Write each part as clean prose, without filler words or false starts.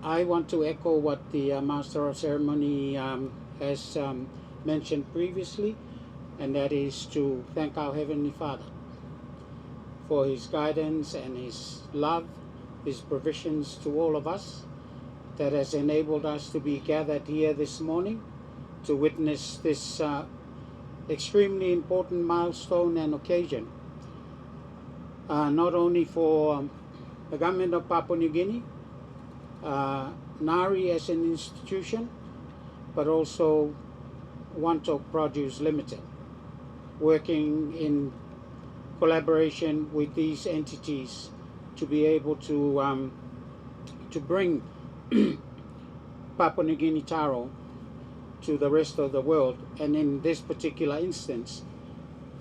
I want to echo what the Master of Ceremony has mentioned previously, and that is to thank our Heavenly Father for His guidance and His love, His provisions to all of us, that has enabled us to be gathered here this morning to witness this extremely important milestone and occasion, not only for the government of Papua New Guinea, NARI as an institution, but also Wantok Produce Limited, working in collaboration with these entities to be able to bring Papua New Guinea taro to the rest of the world, and in this particular instance,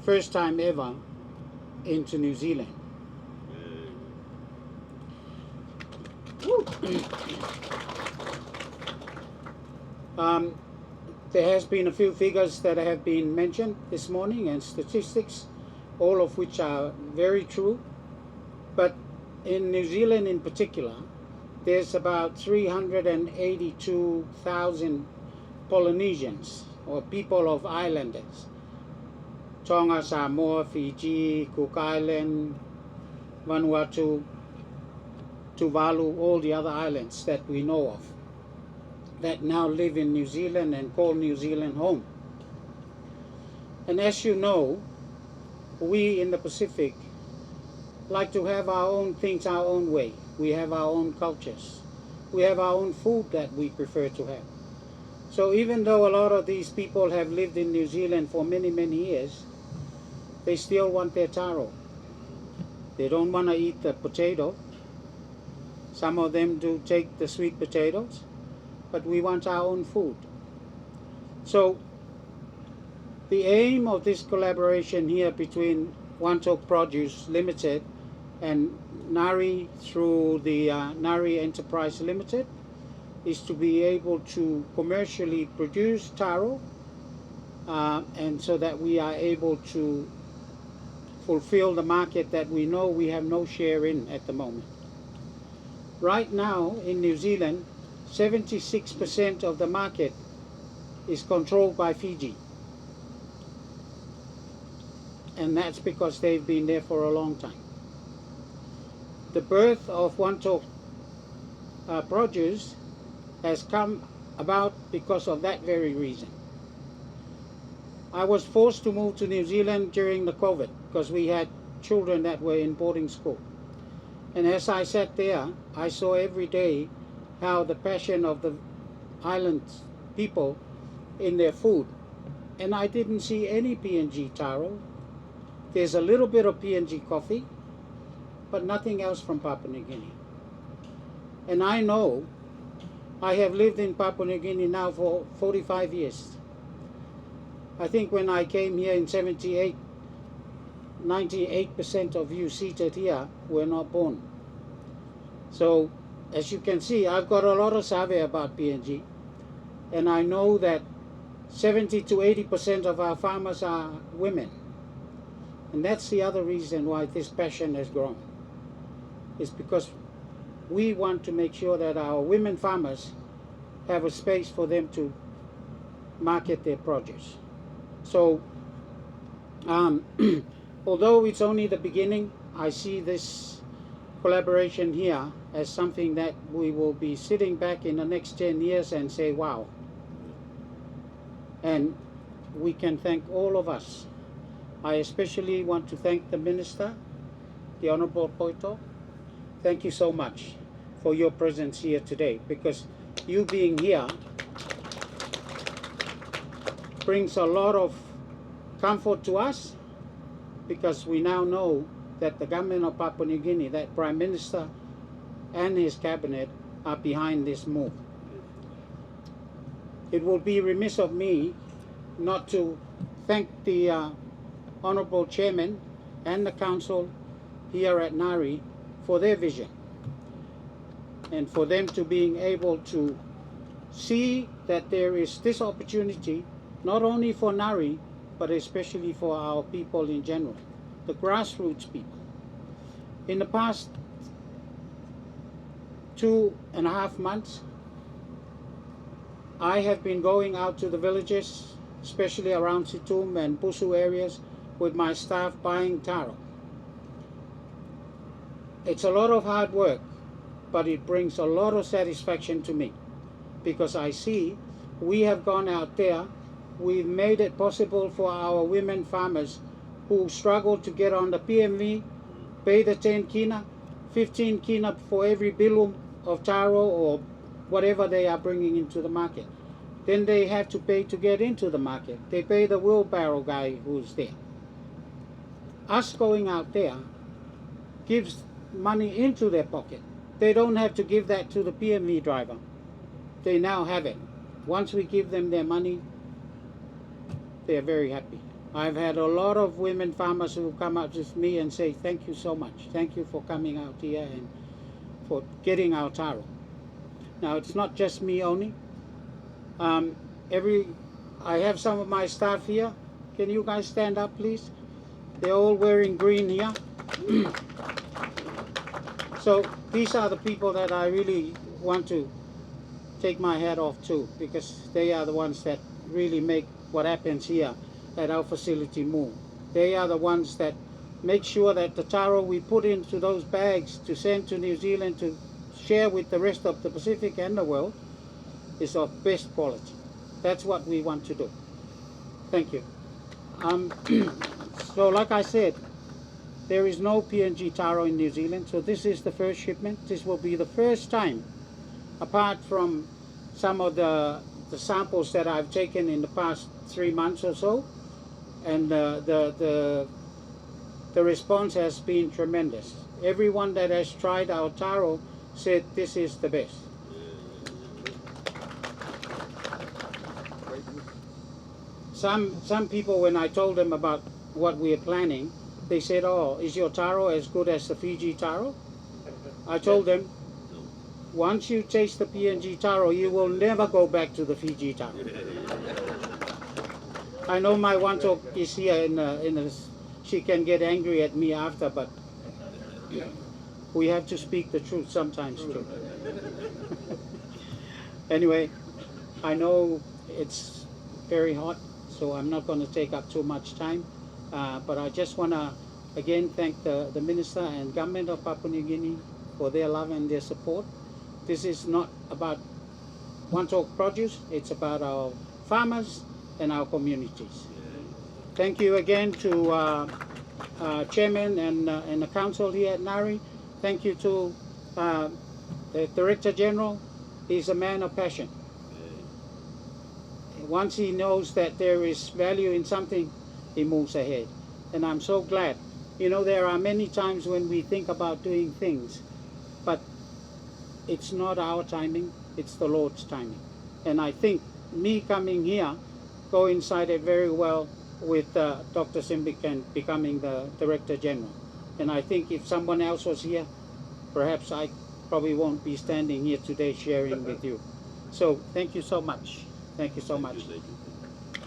first time ever into New Zealand. There has been a few figures that have been mentioned this morning and statistics, all of which are very true. But in New Zealand in particular, there's about 382,000 Polynesians, or people of islanders. Tonga, Samoa, Fiji, Cook Island, Vanuatu, Tuvalu, all the other islands that we know of, that now live in New Zealand and call New Zealand home. And as you know, we in the Pacific like to have our own things our own way. We have our own cultures. We have our own food that we prefer to have. So even though a lot of these people have lived in New Zealand for many, many years, they still want their taro. They don't want to eat the potato. Some of them do take the sweet potatoes, but we want our own food. So the aim of this collaboration here between Wantok Produce Limited and NARI through the NARI Enterprise Limited is to be able to commercially produce taro, and so that we are able to fulfill the market that we know we have no share in at the moment. Right now in New Zealand, 76% of the market is controlled by Fiji. And that's because they've been there for a long time. The birth of Wantok Produce has come about because of that very reason. I was forced to move to New Zealand during the COVID because we had children that were in boarding school. And as I sat there, I saw every day how the passion of the island people in their food. And I didn't see any PNG taro. There's a little bit of PNG coffee, but nothing else from Papua New Guinea. And I know I have lived in Papua New Guinea now for 45 years. I think when I came here in 78, 98% of you seated here were not born. So as you can see, I've got a lot of survey about PNG, and I know that 70 to 80% of our farmers are women. And that's the other reason why this passion has grown. It's because we want to make sure that our women farmers have a space for them to market their produce. So although it's only the beginning, I see this collaboration here as something that we will be sitting back in the next 10 years and say, wow. And we can thank all of us. I especially want to thank the Minister, the Honorable Boito. Thank you so much for your presence here today, because you being here brings a lot of comfort to us, because we now know that the government of Papua New Guinea, that Prime Minister and his cabinet are behind this move. It will be remiss of me not to thank the Honorable Chairman and the Council here at NARI for their vision, and for them to being able to see that there is this opportunity not only for NARI but especially for our people in general, the grassroots people. In the past 2.5 months, I have been going out to the villages, especially around Situm and Pusu areas, with my staff buying taro. It's a lot of hard work, but it brings a lot of satisfaction to me, because I see we have gone out there, we've made it possible for our women farmers who struggle to get on the PMV, pay the 10 kina, 15 kina for every bilum of taro or whatever they are bringing into the market. Then they have to pay to get into the market. They pay the wheelbarrow guy who's there. Us going out there gives money into their pocket. They don't have to give that to the PMV driver. They now have it. Once we give them their money, they're very happy. I've had a lot of women farmers who come up to me and say, thank you so much. Thank you for coming out here and for getting our taro. Now, it's not just me only. I have some of my staff here. Can you guys stand up, please? They're all wearing green here. So these are the people that I really want to take my hat off to, because they are the ones that really make what happens here at our facility move. They are the ones that make sure that the taro we put into those bags to send to New Zealand to share with the rest of the Pacific and the world is of best quality. That's what we want to do. Thank you. So like I said, there is no PNG taro in New Zealand, so this is the first shipment. This will be the first time, apart from some of the samples that I've taken in the past 3 months or so, and the response has been tremendous. Everyone that has tried our taro said this is the best. Some people, when I told them about what we are planning, they said, oh, is your taro as good as the Fiji taro? I told them, once you taste the PNG taro, you will never go back to the Fiji taro. I know my Wantok is here, she can get angry at me after, but we have to speak the truth sometimes too. Anyway, I know it's very hot, so I'm not going to take up too much time, but I just want to again thank the Minister and Government of Papua New Guinea for their love and their support. This is not about Wantok Produce, it's about our farmers and our communities. Thank you again to Chairman and the Council here at NARI. Thank you to the Director General. He's a man of passion. Once he knows that there is value in something, he moves ahead. And I'm so glad. You know, there are many times when we think about doing things, but it's not our timing, it's the Lord's timing. And I think me coming here coincided very well with Dr. Simbic and becoming the Director General. And I think if someone else was here, perhaps I probably won't be standing here today sharing with you. So thank you so much. Thank you so much.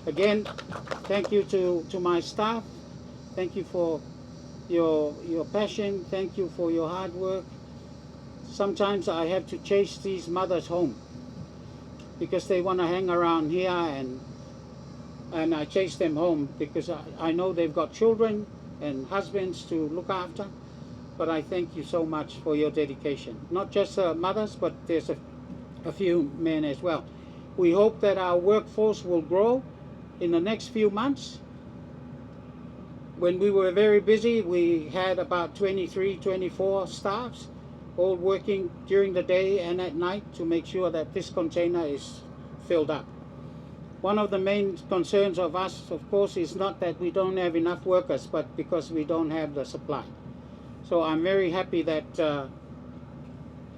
Again, thank you to my staff. Thank you for your passion. Thank you for your hard work. Sometimes I have to chase these mothers home because they want to hang around here, and I chase them home because I know they've got children and husbands to look after. But I thank you so much for your dedication. Not just mothers, but there's a few men as well. We hope that our workforce will grow in the next few months. When we were very busy, we had about 23, 24 staffs, all working during the day and at night to make sure that this container is filled up. One of the main concerns of us, of course, is not that we don't have enough workers, but because we don't have the supply. So I'm very happy that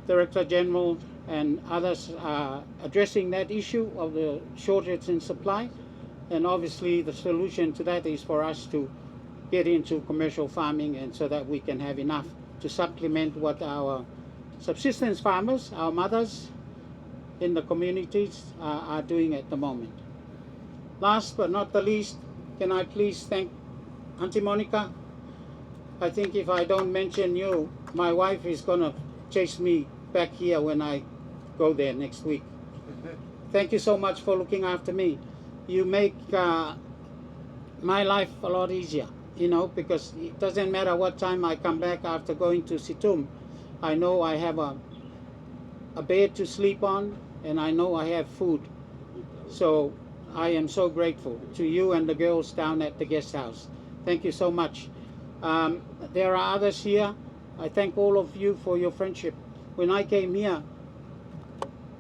Director General and others are addressing that issue of the shortage in supply. And obviously the solution to that is for us to get into commercial farming, and so that we can have enough to supplement what our subsistence farmers, our mothers in the communities are doing at the moment. Last but not the least, can I please thank Auntie Monica? I think if I don't mention you, my wife is going to chase me back here when I go there next week. Thank you so much for looking after me. You make my life a lot easier, you know, because it doesn't matter what time I come back after going to Situm. I know I have a bed to sleep on, and I know I have food. So I am so grateful to you and the girls down at the guest house. Thank you so much. There are others here. I thank all of you for your friendship. When I came here,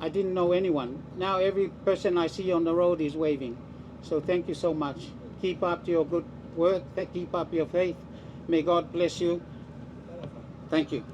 I didn't know anyone. Now every person I see on the road is waving. So thank you so much. Keep up your good work. Keep up your faith. May God bless you. Thank you.